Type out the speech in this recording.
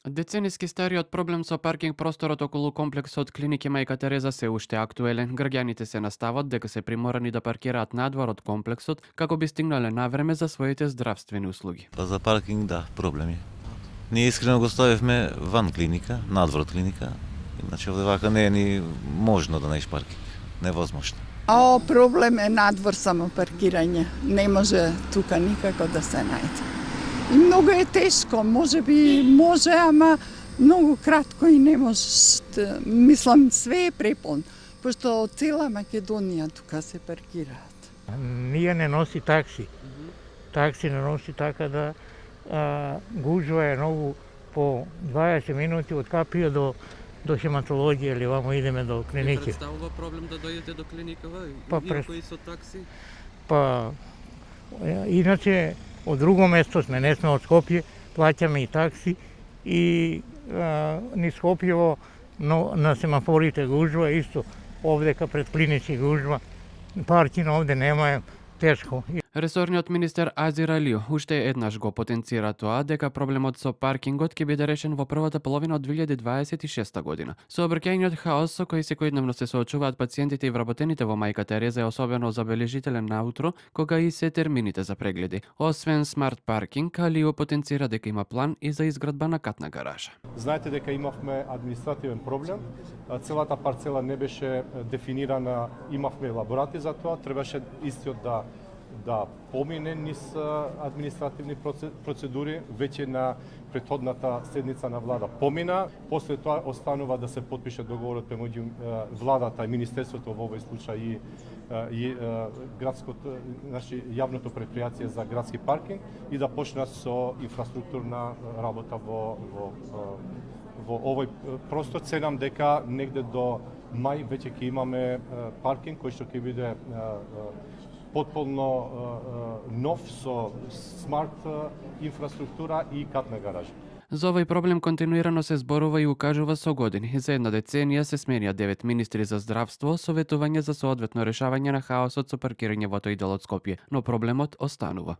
Децениски стариот проблем со паркинг просторот околу комплексот клиники Мајка Тереза се уште актуелен. Граѓаните се настават дека се приморани да паркираат надвор од комплексот како би стигнале навреме за своите здравствени услуги. Па за паркинг да, проблеми. Ние искрено го ставивме ван клиника, надвор од клиника. Иначе овде вака не е ни можно да најдеш паркинг. Невозможно. Проблем е надвор само паркирање. Не може тука никако да се најде. И многу е тешко, може би може, ама многу кратко и не можеш. Мислам, све е препон, пошто цела Македонија тука се паркираат. Ние не носи такси. Такси не носи, така да гужва е многу по 20 минути од Капија до хематологија или вамо идеме до клиники. Представува проблем да дојдете до клиникава иако и со такси? Па иначе од друго место сме, не сме од Скопје, плаќаме и такси и низ Скопјево но на семафорите гужва исто, овдека пред клиници гужва, паркинг овде нема, тешко. Ресорниот министер Азир Алио уште еднаш го потенцира тоа дека проблемот со паркингот ќе биде решен во првата половина од 2026 година. Сообраќајниот хаос со кој секојдневно се соочуваат пациентите и вработените во Мајка Тереза е особено забележителен наутро, кога и се термините за прегледи. Освен смарт паркинг, Алио потенцира дека има план и за изградба на катна гаража. Знаете дека имавме административен проблем, целата парцела не беше дефинирана, имавме лаборати за тоа, требаше истиот да помине низ административни процедури, веќе на претходната седница на влада помина, после тоа останува да се подпише договорот помеѓу владата и министерството, во овој случај и градското, значи јавното предпријатие за градски паркинг и да почнат со инфраструктурна работа во овој простор. Ценам дека негде до мај веќе ќе имаме паркинг кој што ќе биде потполно нов со смарт инфраструктура и катна гаража. За овој проблем континуирано се зборува и укажува со години. За една деценија се сменија 9 министри за здравство, советување за соодветно решавање на хаосот со паркирање во тој дел од Скопје, но проблемот останува.